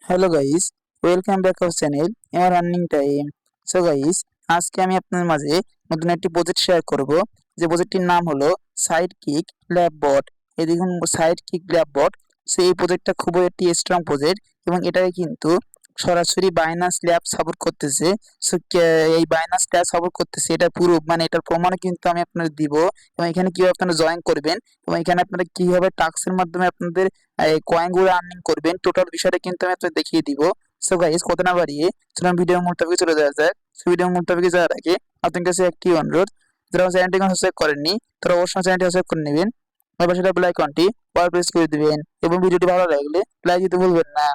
Hello guys, welcome back our channel আমার earning time. So guys, আজকে আমি আপনাদের মাঝে নতুন একটি প্রজেক্ট শেয়ার করব। যে প্রজেক্টটির নাম হলো সাইড কিক ল্যাব বট। এই দেখুন, সাইড কিক ল্যাব বট। সো এই প্রজেক্টটা খুবই একটি স্ট্রং প্রজেক্ট এবং এটাকে কিন্তু সরাসরি বাইনান্স ল্যাব সাপোর্ট করতেছে। সো এই বাইনান্স ল্যাব সাপোর্ট করতেছে, এটা পুরো মানে এটার প্রমাণ কিন্তু আমি আপনাদের দিব। এবং এখানে কিভাবে আপনারা জয়েন করবেন এবং এখানে আপনারা কিভাবে টাস্কের মাধ্যমে আপনাদের এই কয়েন গুলো আর্নিং করবেন, টোটাল বিষয়টা কিন্তু আমি আপনাদের দেখিয়ে দিব। সো গাইস, কথা না বাড়িয়ে চলুন ভিডিওর মূল টপিকে চলে যাওয়া যাক। সো ভিডিওর মূল টপিকে যাওয়ার আগে আপনার কাছে একটি অনুরোধ, যারা আমার চ্যানেলটি এখন সাবস্ক্রাইব করেননি তারা অবশ্যই চ্যানেলটি সাবস্ক্রাইব করে নেবেন। এবার সেটা বেল আইকনটি অল প্রেস করে দিবেন এবং ভিডিওটি ভালো লাগলে লাইক দিতে ভুলবেন না।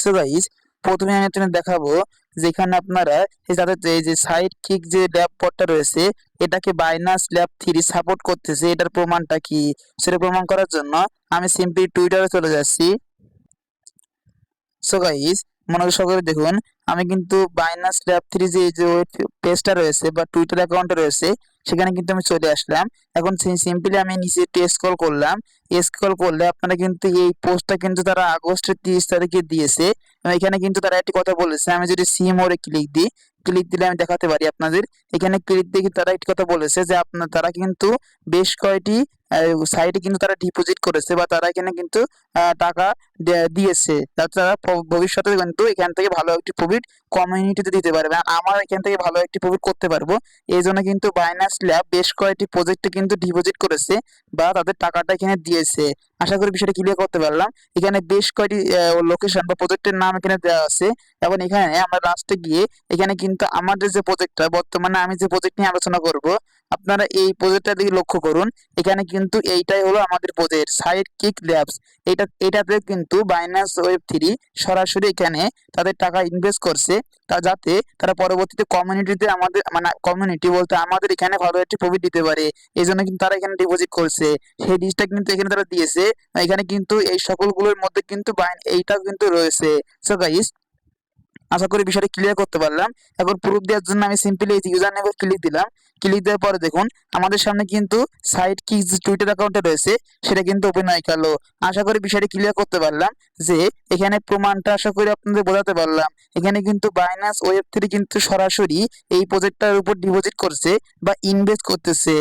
সো গাইস, প্রথমে আমি আপনাদের দেখাবো যেখানে আপনারা যাদের এই যে সাইড কিক যে ল্যাব পডটা রয়েছে, এটাকে বাইনান্স ল্যাব 3 সাপোর্ট করতেছে, এটার প্রমাণটা কি সেটা প্রমাণ করার জন্য আমি সিম্পলি টুইটারে চলে যাচ্ছি। সো গাইস, মনোযোগ সহকারে দেখুন, আমি কিন্তু বাইনান্স ল্যাব 3 যে পেজটা রয়েছে বা টুইটার অ্যাকাউন্টে রয়েছে, সেখানে কিন্তু আমি চলে আসলাম। এখন সিম্পলি আমি নিচে একটু স্ক্রল করলাম। স্ক্রল করলে আপনারা কিন্তু এই পোস্টটা কিন্তু তারা আগস্টের 30 তারিখে দিয়েছে এবং এখানে কিন্তু তারা একটি কথা বলেছে। আমি যদি সি মোরে ক্লিক দিই, ক্লিক দিলে আমি দেখাতে পারি আপনাদের। এখানে ক্লিক দিয়ে তারা একটি কথা বলেছে যে তারা কিন্তু বেশ কয়টি সাইটে কিন্তু তারা ডিপোজিট করেছে বা তারা এখানে কিন্তু টাকা দিয়েছে, যাতে তারা ভবিষ্যতে কিন্তু এখান থেকে ভালো একটি প্রফিট কমিউনিটিতে দিতে পারবে। আর আমার এখান থেকে ভালো একটি প্রফিট করতে পারবো। এই জন্য কিন্তু বাইনান্স ল্যাব বেশ কয়েকটি প্রজেক্টে কিন্তু ডিপোজিট করেছে বা তাদের টাকাটা এখানে দিয়েছে। আশা করি বিষয়টা ক্লিয়ার করতে পারলাম। এখানে বেশ কয়টি লোকেশন বা প্রজেক্টের নাম এখানে দেওয়া আছে এবং এখানে আমরা লাস্টে গিয়ে এখানে কিন্তু আমাদের যে প্রজেক্টটা বর্তমানে আমি যে প্রজেক্ট নিয়ে আলোচনা করব, আপনারা এই প্রজেক্টটা দিকে লক্ষ্য করুন। এখানে কিন্তু এইটাই হলো আমাদের প্রজেক্ট সাইড কিক ল্যাবস। এটাতে কিন্তু বাইনান্স ওয়েব 3 সরাসরি এখানে তাদের টাকা ইনভেস্ট করছে, যাতে তারা পরবর্তীতে কমিউনিটিতে আমাদের মানে কমিউনিটি বলতে আমাদের এখানে ভালো একটি প্রফিট দিতে পারে। এই জন্য কিন্তু তারা এখানে ডিপোজিট করছে, সেই জিনিসটা কিন্তু এখানে তারা দিয়েছে। এখানে কিন্তু এই সকলগুলোর মধ্যে কিন্তু এইটাও কিন্তু রয়েছে। সো গাইস, আশা করি বিষয়টা ক্লিয়ার করতে পারলাম। এখন প্রুফ দেওয়ার জন্য আমি সিম্পলি এই ইউজার নেমে ক্লিক দিলাম। ক্লিক দেওয়ার পরে দেখুন আমাদের সামনে কিন্তু সাইট কি যে টুইটার অ্যাকাউন্টে রয়েছে সেটা কিন্তু ওপেন হয়ে গেল। আশা করি বিষয়টা ক্লিয়ার করতে পারলাম যে এখানে প্রমাণটা আশা করি আপনাদের বোঝাতে পারলাম। এখানে কিন্তু বাইনান্স ওয়েব 3 কিন্তু সরাসরি এই প্রজেক্টটার উপর ডিপোজিট করছে বা ইনভেস্ট করতেছে।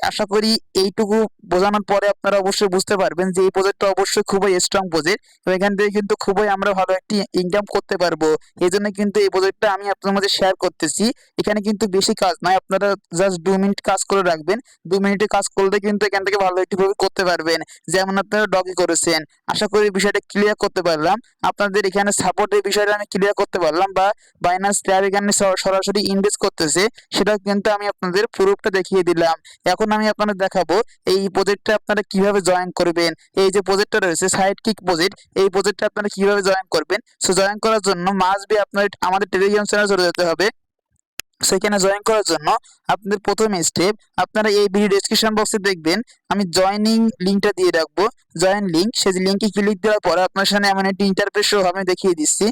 আশা করি এইটুকু বোঝানোর পরে আপনারা অবশ্যই বুঝতে পারবেন যে এই প্রজেক্টটা অবশ্যই খুবই স্ট্রং প্রজেক্ট এবং এখান থেকে কিন্তু খুবই আমরা ভালো একটি ইনকাম করতে পারবো। এই জন্য কিন্তু এই প্রজেক্টটা আমি আপনার মাঝে শেয়ার করতেছি। এখানে কিন্তু বেশি কাজ নয়, আপনারা জাস্ট 2 মিনিট কাজ করে রাখবেন। 2 মিনিটে কাজ করলে কিন্তু এখান থেকে ভালো একটি প্রফিট করতে পারবেন, যেমন আপনারা ডগি করেছেন। আশা করি বিষয়টা ক্লিয়ার করতে পারলাম। আপনাদের এখানে সাপোর্টের বিষয়টা আমি ক্লিয়ার করতে পারলাম বা বাইনান্স ল্যাব এখানে সরাসরি ইনভেস্ট করতেছে, সেটা কিন্তু আমি আপনাদের প্রুফটা দেখিয়ে দিলাম। এখন আমি আপনাদের দেখাবো এই প্রজেক্টটা আপনারা কিভাবে জয়েন করবেন। এই যে প্রজেক্টটা রয়েছে সাইড কিক প্রজেক্ট, এই প্রজেক্টটা আপনারা কিভাবে জয়েন করবেন। সো জয়েন করার জন্য মাস্ট বি আপনার আমাদের টেলিগ্রাম চ্যানেল চলে যেতে হবে। সেখানে জয়েন করার জন্য আপনাদের প্রথম স্টেপ, আপনারা এই ভিডিও ডেসক্রিপশন বক্সে দেখবেন আমি জয়েনিং লিঙ্কটা দিয়ে রাখবো। জয়েন লিঙ্ক, সেই লিঙ্কে ক্লিক দেওয়ার পরে আপনার সামনে এমন একটি ইন্টারফেস শো হবে, আমি দেখিয়ে দিচ্ছি।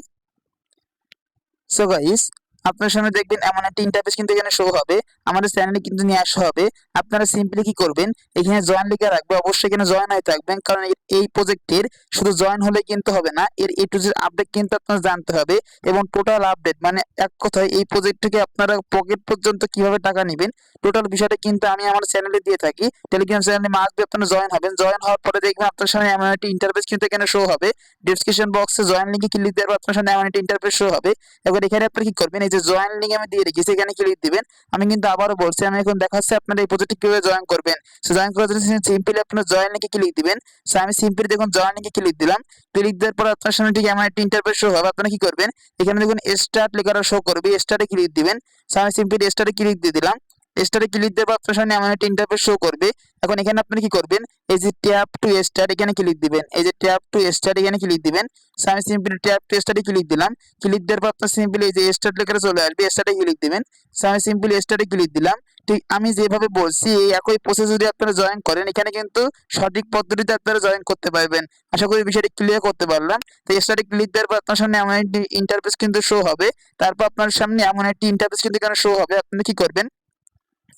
সো গাইস, আপনার সামনে দেখবেন এমন একটা ইন্টারফেস কিন্তু এখানে শো হবে। আমাদের চ্যানেলে কিন্তু নিয়ে আসা হবে। আপনারা সিম্পলি কি করবেন, এখানে জয়েন লিখে রাখবে, অবশ্যই এখানে জয়েন হয়ে থাকবেন, কারণ এই প্রজেক্টের শুধু জয়েন হলে কিন্তু হবে না, এর এ টু জেড আপডেট কিন্তু আপনারা জানতে হবে এবং টোটাল আপডেট মানে এক কথায় এই প্রজেক্ট থেকে আপনারা পকেট পর্যন্ত কিভাবে টাকা নেবেন, টোটাল বিষয়টা কিন্তু আমি আমার চ্যানেলে দিয়ে থাকি। টেলিগ্রাম চ্যানেলে মাস্ট বি আপনারা জয়েন হবেন। জয়েন হওয়ার পরে দেখবেন আপনার সামনে এমন একটা ইন্টারফেস কিন্তু এখানে শো হবে। ডেসক্রিপশন বক্সে জয়েন লিঙ্কে ক্লিক দেওয়ার পর আপনার সামনে এমন একটা ইন্টারফেস শো হবে। এবার এখানে আপনি কি করবেন, এই যে জয়েন লিঙ্ক আমি দিয়ে রেখেছি এখানে ক্লিক দিবেন। আমি কিন্তু আবারও বলছি, আমি এখন দেখাচ্ছি আপনারা এই প্রজেক্টে কিভাবে জয়েন করবেন। সো জয়েন করার জন্য সিম্পলি আপনারা জয়েন লিঙ্কে ক্লিক দিবেন। সো আমি সিম্পলি দেখুন জয়েন লিঙ্কে ক্লিক দিলাম। ক্লিক দেওয়ার পর আপনার সামনে ঠিক এমন একটা ইন্টারফেস শো হবে। আপনারা কি করবেন, এখানে দেখুন স্টার্ট লেখাটা শো করবে, স্টার্টে ক্লিক দিবেন। সো আমি সিম্পলি স্টার্টে ক্লিক দিয়ে দিলাম। স্টারে ক্লিক দেওয়ার পর আপনার সামনে এমন একটা ইন্টারফেস শো করবে। এখন এখানে আপনি কি করবেন, এই যে ট্যাপ টু স্টার্ট এখানে ক্লিক দিবেন। এই যে ট্যাপ টু স্টার্ট এখানে ক্লিক দিবেন। সো আমি সিম্পলি ট্যাপ টু স্টার্টে ক্লিক দিলাম। ক্লিক দেওয়ার পর আপনার সিম্পলি এই যে স্টার্ট লেখাটা চলে আসবে, স্টার্টে ক্লিক দিবেন। সো আমি সিম্পলি স্টার্টে ক্লিক দিলাম। ঠিক আমি যেভাবে বলছি এই একই প্রসেস যদি আপনারা জয়েন করেন, এখানে কিন্তু সঠিক পদ্ধতিতে আপনারা জয়েন করতে পারবেন। আশা করি বিষয়টি ক্লিয়ার করতে পারলাম। তো স্টার্টে ক্লিক দেওয়ার পর আপনার সামনে এমন একটি ইন্টারফেস কিন্তু শো হবে। তারপর আপনার সামনে এমন একটি ইন্টারফেস কিন্তু এখানে শো হবে। আপনি কি করবেন,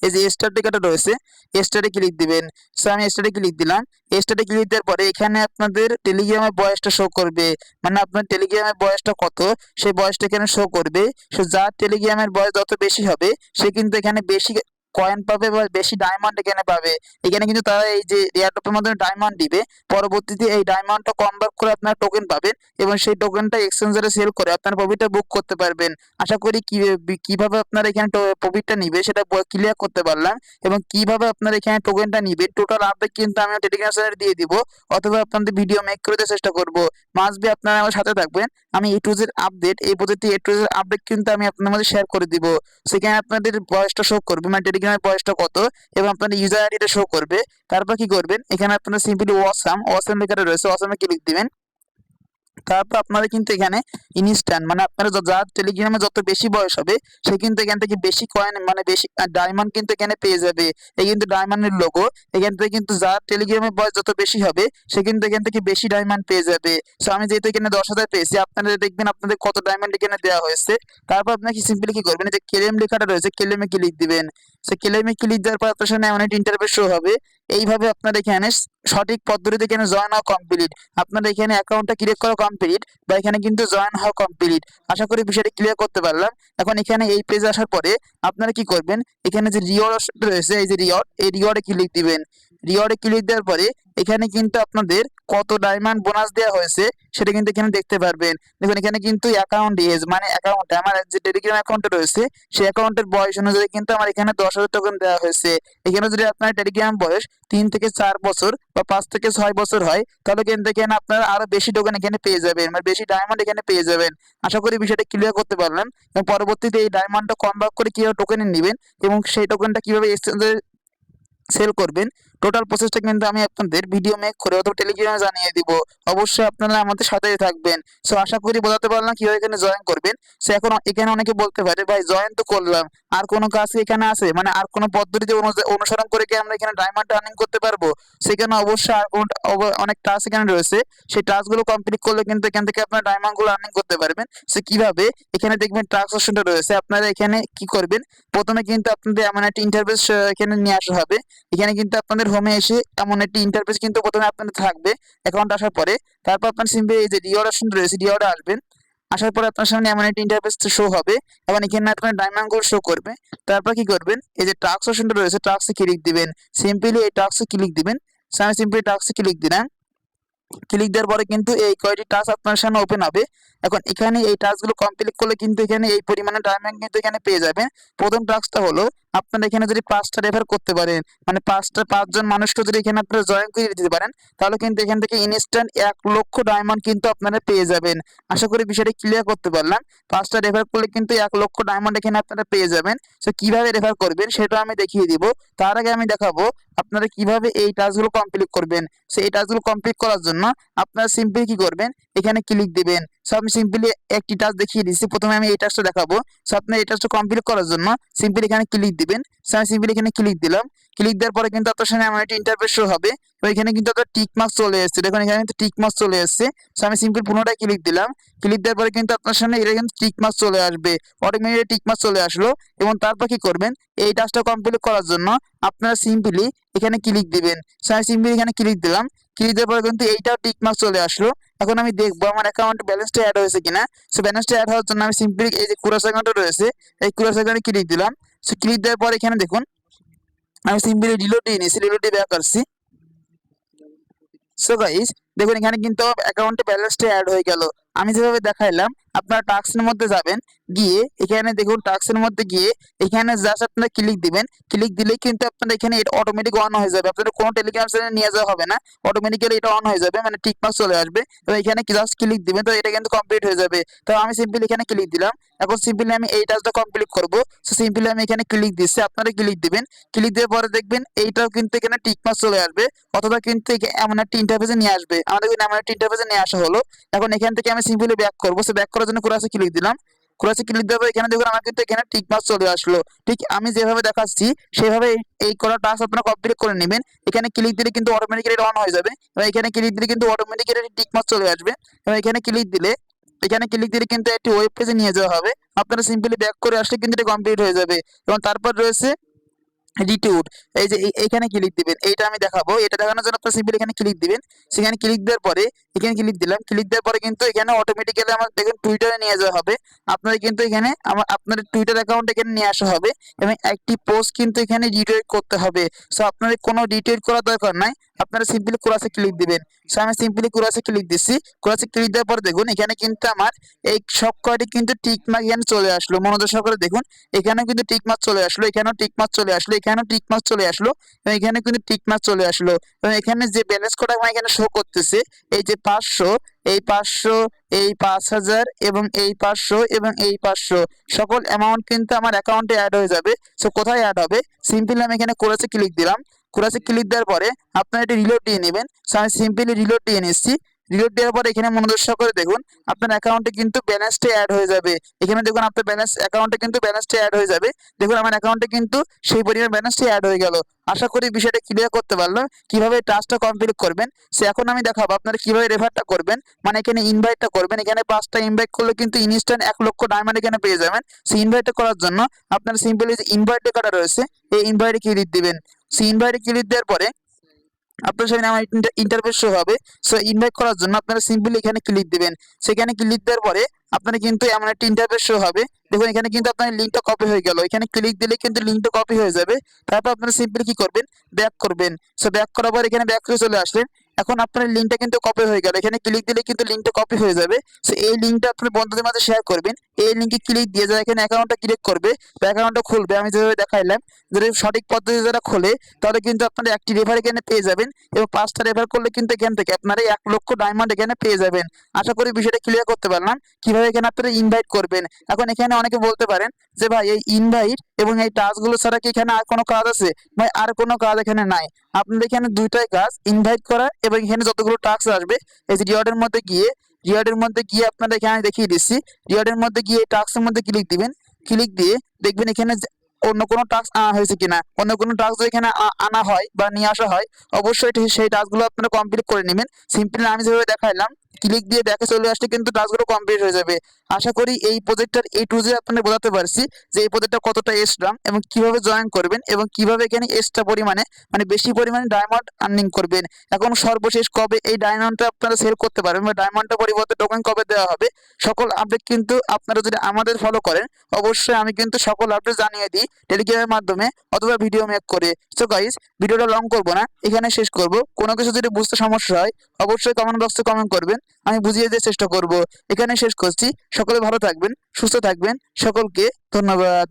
এই যে স্টার টিকাটা রয়েছে, স্টারে ক্লিক দিবেন। সো আমি স্টারে ক্লিক দিলাম। স্টারে ক্লিক দেওয়ার পরে এখানে আপনাদের টেলিগ্রামের বয়সটা শো করবে, মানে আপনার টেলিগ্রামের বয়সটা কত সেই বয়সটা এখানে শো করবে। সো যার টেলিগ্রামের বয়স যত বেশি হবে সে কিন্তু এখানে বেশি কয়েন পাবে বা বেশি ডায়মন্ড এখানে পাবে। এখানে কিন্তু তারা এই যে এয়ারড্রপের মাধ্যমে ডায়মন্ড দিবে, পরবর্তীতে এই ডায়মন্ডটা কনভার্ট করে আপনারা টোকেন পাবেন এবং সেই টোকেনটা এক্সচেঞ্জারে সেল করে আপনার প্রফিটটা বুক করতে পারবেন। আশা করি কিভাবে আপনারা এখানে প্রফিটটা নিবে সেটা ক্লিয়ার করতে পারলাম, এবং কিভাবে আপনারা এখানে টোকেনটা নিবে টোটাল আপডেট কিন্তু আমি টেলিগ্রাম চ্যানেলে দিয়ে দিব, অথবা আপনাদের ভিডিও মেক করে দেওয়ার চেষ্টা করব। মাস্ট বি আপনারা আমার সাথে থাকবেন। আমি এ টু জেড আপডেট, এই প্রজেক্টে এ টু জেড আপডেট কিন্তু আমি আপনাদের মধ্যে শেয়ার করে দিব। সেখানে আপনাদের বয়সটা শো করবে, মানে টেলিগ্রামের বয়সটা কত, এবং আপনাদের ইউজার আইডিটা শো করবে। তারপর কি করবেন, এখানে আপনারা সিম্পলি ওয়াসাম লেখাটা রয়েছে, ওয়াসামে ক্লিক দিবেন। তারপর আপনারা কিন্তু এখানে ইনস্ট্যান্ট, মানে আপনারা যার টেলিগ্রামে যত বেশি বয়স হবে সে কিন্তু এখান থেকে বেশি কয়েন, মানে বেশি ডায়মন্ড কিন্তু এখানে পেয়ে যাবে। এই কিন্তু ডায়মন্ডের লোগো, এখান থেকে কিন্তু যার টেলিগ্রামের বয়স যত বেশি হবে সে কিন্তু এখান থেকে বেশি ডায়মন্ড পেয়ে যাবে। সো আমি যেহেতু এখানে 10,000 পেয়েছি, আপনারা দেখবেন আপনাদের কত ডায়মন্ড এখানে দেওয়া হয়েছে। তারপর আপনাকে সিম্পলি কি করবেন, এই যে ক্লেম লেখাটা রয়েছে ক্লেমে ক্লিক দিবেন। সে ক্লেমে ক্লিক দেওয়ার পর আপনার সামনে এমন একটা ইন্টারফেস শো হবে। এইভাবে আপনার এখানে সঠিক পদ্ধতিতে এখানে জয়েন হওয়া কমপ্লিট, আপনার এখানে অ্যাকাউন্টটা ক্রিয়েট করা কমপ্লিট, বা এখানে কিন্তু জয়েন হওয়া কমপ্লিট। আশা করি বিষয়টি ক্লিয়ার করতে পারলাম। এখন এখানে এই পেজে আসার পরে আপনারা কি করবেন, এখানে যে রিওয়ার্ড রয়েছে এই যে রিওয়ার্ড, এই রিওয়ার্ডে ক্লিক দিবেন। রিওয়ার্ডে ক্লিক দেওয়ার পরে এখানে কিন্তু আপনাদের কত ডায়মন্ড বোনাস দেওয়া হয়েছে সেটা কিন্তু এখানে দেখতে পারবেন। দেখুন এখানে কিন্তু অ্যাকাউন্ট এজ, মানে অ্যাকাউন্টে আমার যে টেলিগ্রাম অ্যাকাউন্টে রয়েছে সেই অ্যাকাউন্টের বয়স অনুযায়ী কিন্তু আমার এখানে 10,000 টোকেন দেওয়া হয়েছে। এখানে যদি আপনার টেলিগ্রাম বয়স 3 থেকে 4 বছর বা 5 থেকে 6 বছর হয় তাহলে কিন্তু এখানে আপনারা আরো বেশি টোকেন এখানে পেয়ে যাবেন, মানে বেশি ডায়মন্ড এখানে পেয়ে যাবেন। আশা করি বিষয়টা ক্লিয়ার করতে পারলাম, এবং পরবর্তীতে এই ডায়মন্ডটা কনভার্ট করে কিভাবে টোকেনে নেবেন এবং সেই টোকেনটা কিভাবে এক্সচেঞ্জে সেল করবেন টোটাল প্রসেসটা কিন্তু আমি আপনাদের ভিডিও মেক করে অথবা টেলিগ্রামে জানিয়ে দিব। অবশ্যই আপনারা আমাদের সাথেই থাকবেন। সো আশা করি বোঝাতে পারলাম কিভাবে এখানে জয়েন করবেন। সো এখন এখানে অনেকে বলতে পারে ভাই জয়েন তো করলাম, আর কোনো কাজ কি এখানে আছে, মানে আর কোনো পদ্ধতি অনুসরণ করে কি আমরা এখানে ডায়মন্ড আর্নিং করতে পারবো? সেখানে অবশ্যই আর অনেক টাস্ক এখানে রয়েছে, সেই টাস্কগুলো কমপ্লিট করলে কিন্তু এখান থেকে আপনারা ডায়মন্ড গুলো আর্নিং করতে পারবেন। সো কিভাবে, এখানে দেখবেন টাস্ক অপশনটা রয়েছে, আপনারা এখানে কি করবেন, প্রথমে কিন্তু আপনাদের এমন একটা ইন্টারফেস এখানে নিয়ে আসা হবে। এখানে কিন্তু আপনাদের হোমে এসে এমন একটি ইন্টারফেস কিন্তু প্রথমে আপনাদের থাকবে অ্যাকাউন্ট আসার পরে। তারপর আপনার সিম্পলি এই যে রিওয়ার্ড অপশন রয়েছে রিওয়ার্ডে আসবেন। আসার পরে আপনার সামনে এমন একটি ইন্টারফেস শো হবে এবং এখানে আপনার ডায়মন্ড গুলো শো করবে। তারপর কি করবেন, এই যে টাস্ক অপশনটা রয়েছে টাস্কে ক্লিক দিবেন। সিম্পলি এই টাস্কে ক্লিক দিবেন। আমি সিম্পলি টাস্কে ক্লিক দিলাম। ক্লিক দেওয়ার পরে কিন্তু এই কয়টি টাস্ক আপনার সামনে ওপেন হবে। এখন এখানে এই টাস্কগুলো কমপ্লিট করলে কিন্তু এখানে এই পরিমাণে ডায়মন্ড কিন্তু এখানে পেয়ে যাবেন। প্রথম টাস্কটা হলো আপনারা এখানে যদি 5টা রেফার করতে পারেন, মানে 5জন মানুষকে যদি এখানে আপনারা জয়েন করে দিতে পারেন তাহলে কিন্তু এখান থেকে ইনস্ট্যান্ট 1,00,000 ডায়মন্ড কিন্তু আপনারা পেয়ে যাবেন। আশা করি বিষয়টা ক্লিয়ার করতে পারলাম। 5টা রেফার করলে কিন্তু 1,00,000 ডায়মন্ড এখানে আপনারা পেয়ে যাবেন। সো কিভাবে রেফার করবেন সেটা আমি দেখিয়ে দিব। তার আগে আমি দেখাবো আপনারা কিভাবে এই টাস্কগুলো কমপ্লিট করবেন। সো এই টাস্কগুলো কমপ্লিট করার জন্য আপনারা সিম্পলি কি করবেন, এখানে ক্লিক দিবেন। সো আমি সিম্পলি একটি টাস্ক দেখিয়ে দিচ্ছি, প্রথমে আমি এই টাস্কটা দেখাবো। সো আপনি এই টাস্কটা কমপ্লিট করার জন্য সিম্পলি এখানে ক্লিক দিবেন। সো আমি সিম্পলি এখানে ক্লিক দিলাম। ক্লিক দেওয়ার পরে কিন্তু আপনার সামনে এমন একটা ইন্টারফেস শো হবে, তো এখানে কিন্তু আপনার টিক মার্ক চলে এসেছে, দেখুন এখানে কিন্তু টিক মার্ক চলে এসেছে। সো আমি সিম্পলি পুনরায় ক্লিক দিলাম। ক্লিক দেওয়ার পরে কিন্তু আপনার সামনে এটা কিন্তু টিক মার্ক চলে আসবে, অটোমেটিক টিক মার্ক চলে আসলো। এবং তারপর কি করবেন, এই টাস্কটা কমপ্লিট করার জন্য আপনারা সিম্পলি এখানে ক্লিক দিবেন। সো আমি সিম্পলি এখানে ক্লিক দিলাম। ক্লিক দেওয়ার পরে কিন্তু এইটাও টিক মার্ক চলে আসলো। এখন আমি দেখবো আমার অ্যাকাউন্টে ব্যালেন্সটা অ্যাড হয়েছে কিনা। সো ব্যালেন্সটা অ্যাড হওয়ার জন্য আমি সিম্পলি এই যে কুরাস অ্যাকাউন্টে রয়েছে এই কুরাস অ্যাকাউন্টে ক্লিক দিলাম। সো ক্লিক দেওয়ার পর এখানে দেখুন আমি সিম্পলি রিলোড দিয়ে নিয়েছি, রিলোড দিয়ে ব্যাক আসছি। সো গাইস দেখুন এখানে কিন্তু অ্যাকাউন্টে ব্যালেন্সটা অ্যাড হয়ে গেল। আমি যেভাবে দেখাইলাম আপনারা টাস্কের মধ্যে যাবেন, গিয়ে এখানে দেখুন টাস্কের মধ্যে গিয়ে এখানে জাস্ট আপনারা ক্লিক দিবেন। ক্লিক দিলেই কিন্তু আপনারা এখানে এটা অটোমেটিক অন হয়ে যাবে, আপনাদের কোনো টেলিগ্রাম চ্যানেলে নিয়ে যাওয়া হবে না, অটোমেটিক্যালি এটা অন হয়ে যাবে, মানে টিক মার্ক চলে আসবে। তো এখানে জাস্ট ক্লিক দিবেন, তো এটা কিন্তু কমপ্লিট হয়ে যাবে। তো আমি সিম্পলি এখানে ক্লিক দিলাম। এখন সিম্পলি আমি এই টাস্কটা কমপ্লিট করব। সো সিম্পলি আমি এখানে ক্লিক দিচ্ছি, আপনারা ক্লিক দিবেন। ক্লিক দেওয়ার পরে দেখবেন এইটাও কিন্তু এখানে টিক মার্ক চলে আসবে, অথবা কিন্তু এমন একটা ইন্টারফেসে নিয়ে আসবে। আমাদের কিন্তু এমন একটা ইন্টারফেসে নিয়ে আসা হলো। এখন এখান থেকে আমি সিম্পলি ব্যাক করবো। সো ব্যাক করার জন্য ক্রসে ক্লিক দিলাম। ক্রসে ক্লিক দেওয়ার পর এখানে দেখুন আমার কিন্তু এখানে টিক মার্ক চলে আসলো। ঠিক আমি যেভাবে দেখাচ্ছি সেভাবে এই করা টাস্ক আপনারা কমপ্লিট করে নেবেন। এখানে ক্লিক দিলে কিন্তু অটোমেটিক্যালি এটা অন হয়ে যাবে, এবং এখানে ক্লিক দিলে কিন্তু অটোমেটিক্যালি টিক মার্ক চলে আসবে। এবং এখানে ক্লিক দিলে কিন্তু একটি ওয়েব পেজে নিয়ে যাওয়া হবে। আপনারা সিম্পলি ব্যাক করে আসলে কিন্তু এটা কমপ্লিট হয়ে যাবে। এবং তারপর রয়েছে রিটুট, এই যে এইখানে ক্লিক দিবেন, এইটা আমি দেখাবো। এটা দেখানোর জন্য আপনার সিম্পল এখানে ক্লিক দিবেন। সেখানে ক্লিক দেওয়ার পরে এখানে ক্লিক দিলাম। ক্লিক দেওয়ার পরে কিন্তু এখানে অটোমেটিক্যালি আমার দেখুন টুইটারে নিয়ে যাওয়া হবে। আপনাদের কিন্তু এখানে আপনার টুইটার অ্যাকাউন্ট এখানে নিয়ে আসা হবে এবং একটি পোস্ট কিন্তু এখানে রিটুইট করতে হবে। সো আপনাদের কোনো রিটুইট করার দরকার নাই, আপনারা সিম্পলি কোরাসে ক্লিক দিবেন। সো আমি সিম্পলি কোরাসে ক্লিক দিচ্ছি। কোরাসে ক্লিক দেওয়ার পর দেখুন এখানে কিন্তু আমার এই সব কয়টি কিন্তু টিক মার্ক এখানে চলে আসলো। মনোযোগ সহকারে দেখুন, এখানেও কিন্তু টিক মার্ক চলে আসলো, এখানেও টিক মার্ক চলে আসলো, এখানেও টিক মার্ক চলে আসলো এবং এখানে কিন্তু টিক মার্ক চলে আসলো। এবং এখানে যে ব্যালেন্স কটা আমার এখানে শো করতেছে, এই যে 500, এই 500, এই 5000 এবং এই 500 এবং এই 500 সকল অ্যামাউন্ট কিন্তু আমার অ্যাকাউন্টে অ্যাড হয়ে যাবে। সো কোথায় অ্যাড হবে, সিম্পলি আমি এখানে কোরাসে ক্লিক দিলাম। কোরাসে ক্লিক দেওয়ার পরে আপনারা এটা রিলোড দিয়ে নেবেন। সো আমি সিম্পলি রিলোড দিয়ে নিচ্ছি। রিলোড দেওয়ার পরে এখানে মনোযোগ সহকারে দেখুন আপনার অ্যাকাউন্টে কিন্তু ব্যালেন্সটা অ্যাড হয়ে যাবে। এখানে দেখুন আপনার ব্যালেন্স অ্যাকাউন্টে কিন্তু ব্যালেন্সটা অ্যাড হয়ে যাবে। দেখুন আমার অ্যাকাউন্টে কিন্তু সেই পরিমাণ ব্যালেন্সটা অ্যাড হয়ে গেল। আশা করি বিষয়টা ক্লিয়ার করতে পারলাম কিভাবে টাস্কটা কমপ্লিট করবেন। সে এখন আমি দেখাবো আপনারা কিভাবে রেফারটা করবেন, মানে এখানে ইনভাইটটা করবেন। এখানে 5টা ইনভাইট করলে কিন্তু ইনস্ট্যান্ট 1 লক্ষ ডায়মন্ড এখানে পেয়ে যাবেন। সেই ইনভাইটটা করার জন্য আপনারা সিম্পলি যে ইনভাইট লেখাটা রয়েছে এই ইনভাইটে ক্লিক দিবেন। সেই ইনভাইটে ক্লিক দেওয়ার পরে আপনার সামনে আমার ইন্টারফেস শো হবে। সো ইনভাইট করার জন্য আপনারা সিম্পলি এখানে ক্লিক দিবেন। সেখানে ক্লিক দেওয়ার পরে আপনারা কিন্তু এমন একটা ইন্টারফেস শো হবে। দেখুন এখানে কিন্তু আপনার লিঙ্কটা কপি হয়ে গেল। এখানে ক্লিক দিলে কিন্তু লিঙ্কটা কপি হয়ে যাবে। তারপর আপনারা সিম্পলি কি করবেন, ব্যাক করবেন। সো ব্যাক করার পর এখানে ব্যাক করে চলে আসলেন। এখন আপনার লিঙ্কটা কিন্তু কপি হয়ে গেল। এখানে ক্লিক দিলে কিন্তু লিঙ্কটা কপি হয়ে যাবে। সো এই লিঙ্কটা আপনার বন্ধুদের মাঝে শেয়ার করবেন। এই লিঙ্কে ক্লিক দিয়ে যারা এখানে অ্যাকাউন্টটা ক্রিয়েট করবে বা অ্যাকাউন্টটা খুলবে, আমি যেভাবে দেখাইলাম, যদি সঠিক পদ্ধতি যারা খোলে তাহলে কিন্তু আপনারা একটি রেফার এখানে পেয়ে যাবেন এবং 5টা রেফার করলে কিন্তু এখান থেকে আপনারা 1 লক্ষ ডায়মন্ড এখানে পেয়ে যাবেন। আশা করি বিষয়টা ক্লিয়ার করতে পারলাম কিভাবে এখানে আপনারা ইনভাইট করবেন। এখন এখানে অনেকে বলতে পারেন যে ভাই এই ইনভাইট এবং এই টাস্কগুলো ছাড়া কি এখানে আর কোনো কাজ আছে? ভাই আর কোনো কাজ এখানে নাই। আপনাদের এখানে দুইটাই কাজ, ইনভাইট করা এবং এখানে যতগুলো টাস্ক আসবে এই যে রিওয়ার্ডের মধ্যে গিয়ে আপনারা এখানে দেখিয়ে দিচ্ছি। রিওয়ার্ডের মধ্যে গিয়ে টাস্কের মধ্যে ক্লিক দিবেন। ক্লিক দিয়ে দেখবেন এখানে অন্য কোনো টাস্ক আনা হয়েছে কিনা। অন্য কোনো টাস্ক যদি এখানে আনা হয় বা নিয়ে আসা হয়, অবশ্যই সেই টাস্কগুলো আপনারা কমপ্লিট করে নেবেন। সিম্পলি আমি যেভাবে দেখাইলাম ক্লিক দিয়ে ব্যাকে চলে আসলে কিন্তু টাস্কগুলো কমপ্লিট হয়ে যাবে। আশা করি এই প্রজেক্টটার A to Z আপনাদের বোঝাতে পারছি যে এই প্রজেক্টটা কতটা এক্সট্রা এবং কিভাবে জয়েন করবেন এবং কিভাবে এখানে এক্সট্রা পরিমাণে মানে বেশি পরিমাণে ডায়মন্ড আর্নিং করবেন। এখন সর্বশেষ কবে এই ডায়মন্ডটা আপনারা সেল করতে পারবেন বা ডায়মন্ডটা পরিবর্তে টোকেন কবে দেওয়া হবে, সকল আপডেট কিন্তু আপনারা যদি আমাদের ফলো করেন অবশ্যই আমি কিন্তু সকল আপডেট জানিয়ে দিই টেলিগ্রামের মাধ্যমে অথবা ভিডিও মেক করে। সো গাইস, ভিডিওটা লং করব না, এখানে শেষ করব। কোনো কিছু যদি বুঝতে সমস্যা হয় অবশ্যই কমেন্ট বক্সে কমেন্ট করবেন, আমি বুঝিয়ে দেওয়ার চেষ্টা করব। এখানে শেষ করছি। সকলে ভালো থাকবেন, সুস্থ থাকবেন, সকলকে ধন্যবাদ।